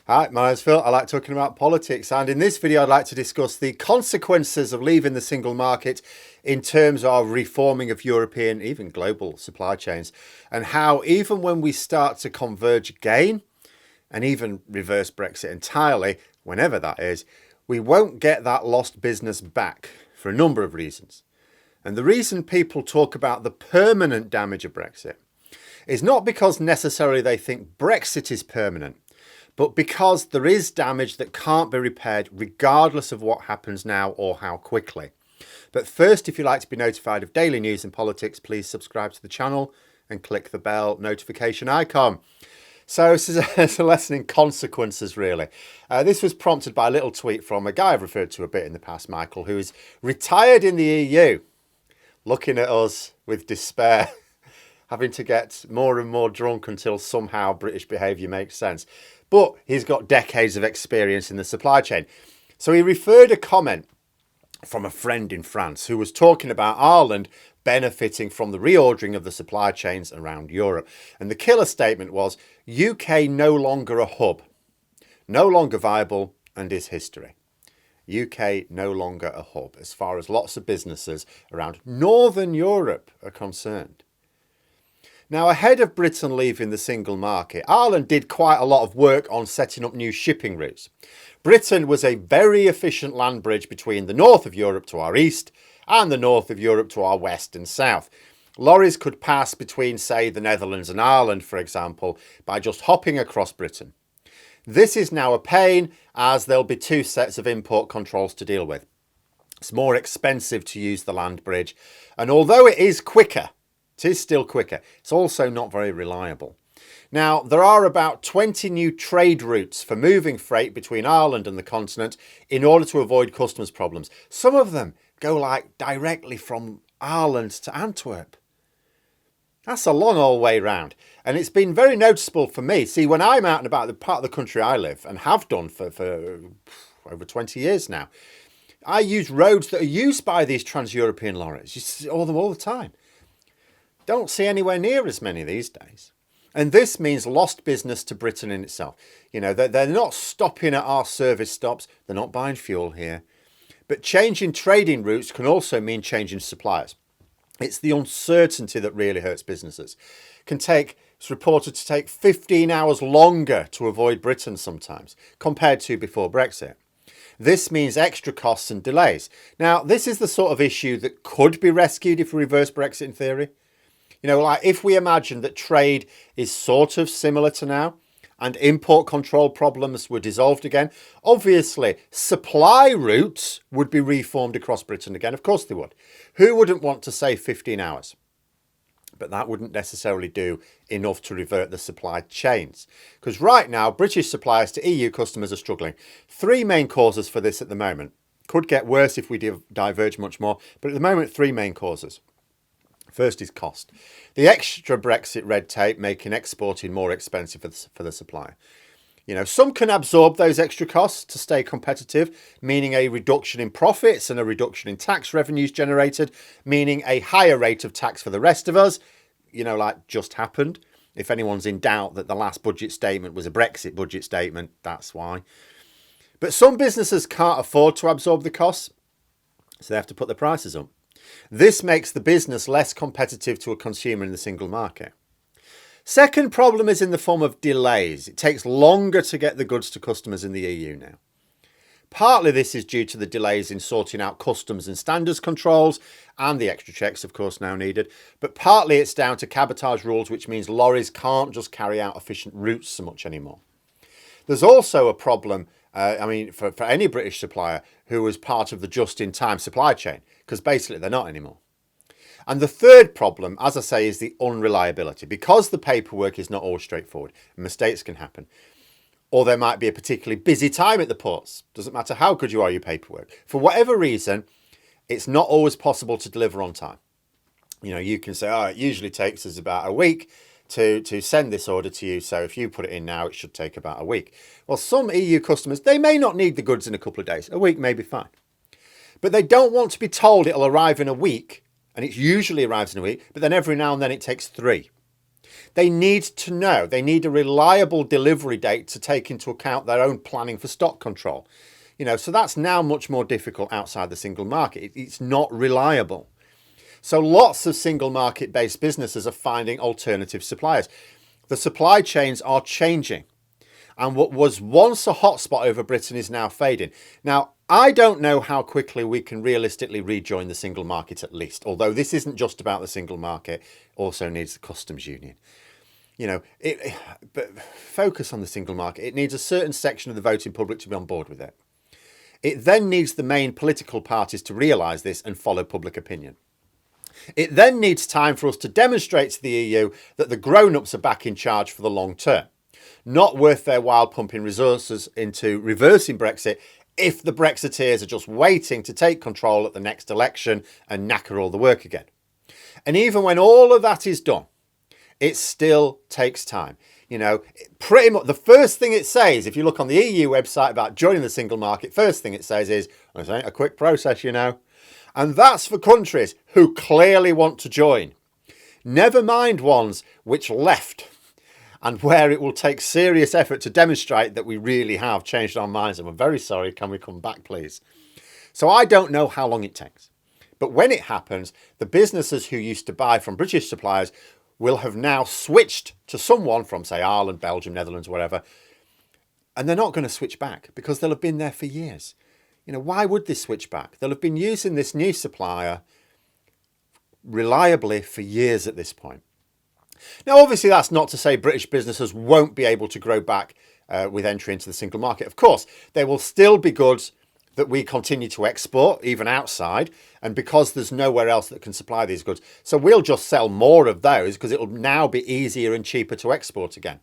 Hi, my name's Phil. I like talking about politics, and in this video I'd like to discuss the consequences of leaving the single market in terms of reforming of European, even global supply chains, and how even when we start to converge again and even reverse Brexit entirely, whenever that is, we won't get that lost business back for a number of reasons. And the reason people talk about the permanent damage of Brexit is not because necessarily they think Brexit is permanent, but because there is damage that can't be repaired regardless of what happens now or how quickly. But first, if you'd like to be notified of daily news and politics, please subscribe to the channel and click the bell notification icon. So this is a lesson in consequences, really. This was prompted by a little tweet from a guy I've referred to a bit in the past, Michael, who is retired in the EU, looking at us with despair, having to get more and more drunk until somehow British behaviour makes sense. But he's got decades of experience in the supply chain. So he referred a comment from a friend in France who was talking about Ireland benefiting from the reordering of the supply chains around Europe. And the killer statement was, UK no longer a hub, no longer viable, and is history. UK no longer a hub as far as lots of businesses around Northern Europe are concerned. Now, ahead of Britain leaving the single market, Ireland did quite a lot of work on setting up new shipping routes. Britain was a very efficient land bridge between the north of Europe to our east and the north of Europe to our west and south. Lorries could pass between, say, the Netherlands and Ireland, for example, by just hopping across Britain. This is now a pain, as there'll be two sets of import controls to deal with. It's more expensive to use the land bridge, and although it is quicker, it is still quicker, it's also not very reliable. Now, there are about 20 new trade routes for moving freight between Ireland and the continent in order to avoid customs problems. Some of them go like directly from Ireland to Antwerp. That's a long old way round. And it's been very noticeable for me. See, when I'm out and about the part of the country I live, and have done for over 20 years now, I use roads that are used by these trans-European lorries. You see all them all the time. Don't see anywhere near as many these days. And this means lost business to Britain in itself. You know, they're not stopping at our service stops. They're not buying fuel here. But changing trading routes can also mean changing suppliers. It's the uncertainty that really hurts businesses. It's reported to take 15 hours longer to avoid Britain sometimes, compared to before Brexit. This means extra costs and delays. Now, this is the sort of issue that could be rescued if we reverse Brexit in theory. You know, like if we imagine that trade is sort of similar to now and import control problems were dissolved again, obviously supply routes would be reformed across Britain again. Of course they would. Who wouldn't want to save 15 hours? But that wouldn't necessarily do enough to revert the supply chains. Because right now, British suppliers to EU customers are struggling. Three main causes for this at the moment. Could get worse if we diverge much more, but at the moment, three main causes. First is cost. The extra Brexit red tape making exporting more expensive for the supplier. You know, some can absorb those extra costs to stay competitive, meaning a reduction in profits and a reduction in tax revenues generated, meaning a higher rate of tax for the rest of us, you know, like just happened. If anyone's in doubt that the last budget statement was a Brexit budget statement, that's why. But some businesses can't afford to absorb the costs, so they have to put the prices up. This makes the business less competitive to a consumer in the single market. Second problem is in the form of delays. It takes longer to get the goods to customers in the EU now. Partly this is due to the delays in sorting out customs and standards controls and the extra checks, of course, now needed. But partly it's down to cabotage rules, which means lorries can't just carry out efficient routes so much anymore. There's also a problem, for any British supplier who was part of the just-in-time supply chain, because basically they're not anymore. And the third problem, as I say, is the unreliability. Because the paperwork is not always straightforward, mistakes can happen. Or there might be a particularly busy time at the ports. Doesn't matter how good you are your paperwork. For whatever reason, it's not always possible to deliver on time. You know, you can say, it usually takes us about a week to send this order to you. So if you put it in now, it should take about a week. Well, some EU customers, they may not need the goods in a couple of days. A week may be fine. But they don't want to be told it'll arrive in a week, and it usually arrives in a week, but then every now and then it takes 3. They need to know, they need a reliable delivery date to take into account their own planning for stock control. So that's now much more difficult outside the single market. It's not reliable. So lots of single market based businesses are finding alternative suppliers. The supply chains are changing. And what was once a hotspot over Britain is now fading. Now, I don't know how quickly we can realistically rejoin the single market at least, although this isn't just about the single market, also needs the customs union. But focus on the single market. It needs a certain section of the voting public to be on board with it. It then needs the main political parties to realise this and follow public opinion. It then needs time for us to demonstrate to the EU that the grown-ups are back in charge for the long term. Not worth their while pumping resources into reversing Brexit if the Brexiteers are just waiting to take control at the next election and knacker all the work again. And even when all of that is done, it still takes time. Pretty much the first thing it says, if you look on the EU website about joining the single market, first thing it says is, "This ain't a quick process, And that's for countries who clearly want to join. Never mind ones which left and where it will take serious effort to demonstrate that we really have changed our minds and we're very sorry, can we come back please?" So I don't know how long it takes. But when it happens, the businesses who used to buy from British suppliers will have now switched to someone from, say, Ireland, Belgium, Netherlands, wherever. And they're not going to switch back because they'll have been there for years. Why would they switch back? They'll have been using this new supplier reliably for years at this point. Now, obviously, that's not to say British businesses won't be able to grow back with entry into the single market. Of course, there will still be goods that we continue to export, even outside, and because there's nowhere else that can supply these goods. So we'll just sell more of those because it'll now be easier and cheaper to export again.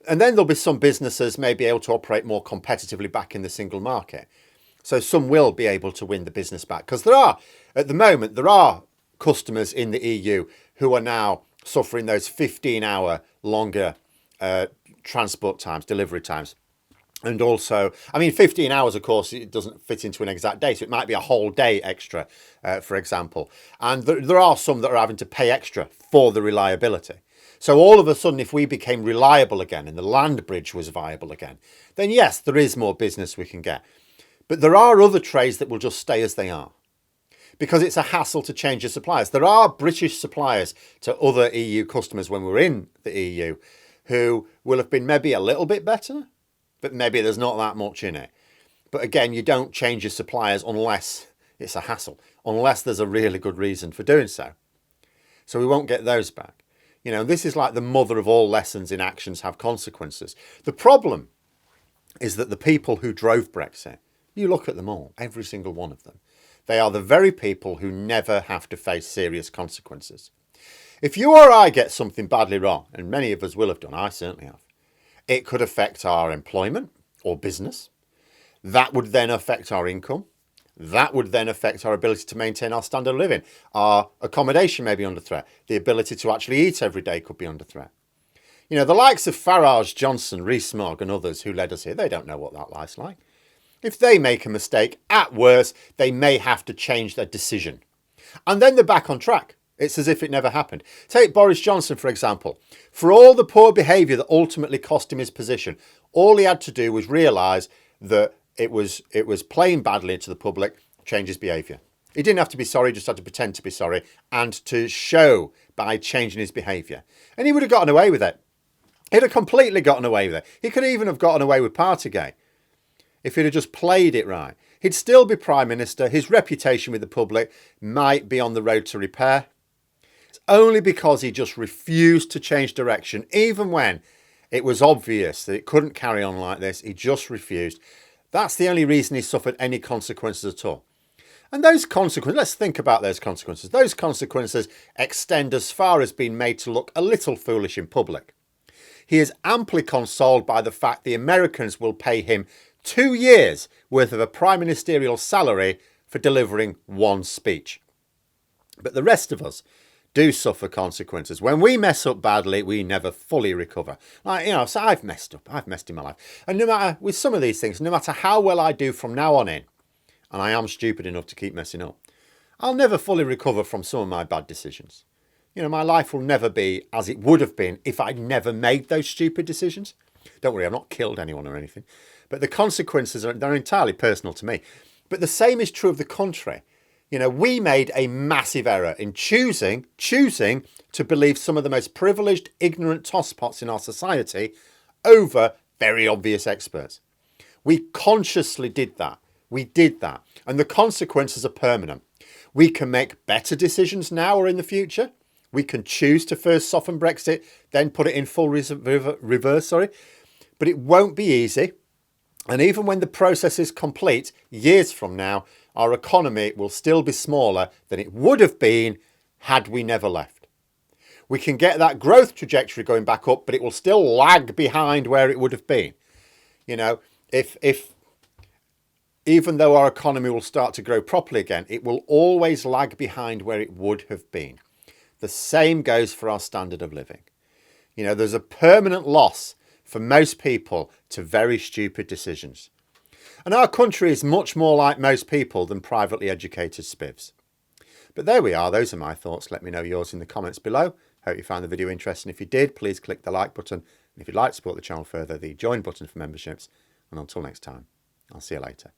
And then there'll be some businesses may be able to operate more competitively back in the single market. So some will be able to win the business back because at the moment, there are customers in the EU who are now suffering those 15-hour longer transport times, delivery times. And also, 15 hours, of course, it doesn't fit into an exact day. So it might be a whole day extra, for example. And there are some that are having to pay extra for the reliability. So all of a sudden, if we became reliable again and the land bridge was viable again, then yes, there is more business we can get. But there are other trades that will just stay as they are because it's a hassle to change your suppliers. There are British suppliers to other EU customers when we're in the EU who will have been maybe a little bit better, but maybe there's not that much in it. But again, you don't change your suppliers unless it's a hassle, unless there's a really good reason for doing so. So we won't get those back. This is like the mother of all lessons in actions have consequences. The problem is that the people who drove Brexit, you look at them all, every single one of them, they are the very people who never have to face serious consequences. If you or I get something badly wrong, and many of us will have done, I certainly have, it could affect our employment or business. That would then affect our income. That would then affect our ability to maintain our standard of living. Our accommodation may be under threat. The ability to actually eat every day could be under threat. The likes of Farage, Johnson, Rees-Mogg and others who led us here, they don't know what that life's like. If they make a mistake, at worst, they may have to change their decision. And then they're back on track. It's as if it never happened. Take Boris Johnson, for example. For all the poor behaviour that ultimately cost him his position, all he had to do was realise that it was playing badly to the public, change his behaviour. He didn't have to be sorry, just had to pretend to be sorry and to show by changing his behaviour. And he would have gotten away with it. He'd have completely gotten away with it. He could even have gotten away with Partygate if he'd have just played it right. He'd still be Prime Minister. His reputation with the public might be on the road to repair. It's only because he just refused to change direction, even when it was obvious that it couldn't carry on like this. He just refused. That's the only reason he suffered any consequences at all. And those consequences, let's think about those consequences. Those consequences extend as far as being made to look a little foolish in public. He is amply consoled by the fact the Americans will pay him 2 years worth of a prime ministerial salary for delivering one speech. But the rest of us do suffer consequences. When we mess up badly, we never fully recover. So I've messed up. I've messed in my life. And no matter, with some of these things, no matter how well I do from now on in, and I am stupid enough to keep messing up, I'll never fully recover from some of my bad decisions. My life will never be as it would have been if I'd never made those stupid decisions. Don't worry, I've not killed anyone or anything. But the consequences they're entirely personal to me. But the same is true of the country. We made a massive error in choosing to believe some of the most privileged, ignorant tosspots in our society over very obvious experts. We consciously did that. We did that. And the consequences are permanent. We can make better decisions now or in the future. We can choose to first soften Brexit, then put it in full reverse. But it won't be easy. And even when the process is complete, years from now, our economy will still be smaller than it would have been had we never left. We can get that growth trajectory going back up, but it will still lag behind where it would have been. If even though our economy will start to grow properly again, it will always lag behind where it would have been. The same goes for our standard of living. There's a permanent loss for most people to very stupid decisions. And our country is much more like most people than privately educated spivs. But there we are. Those are my thoughts. Let me know yours in the comments below. Hope you found the video interesting. If you did, please click the like button. And if you'd like to support the channel further, the join button for memberships. And until next time, I'll see you later.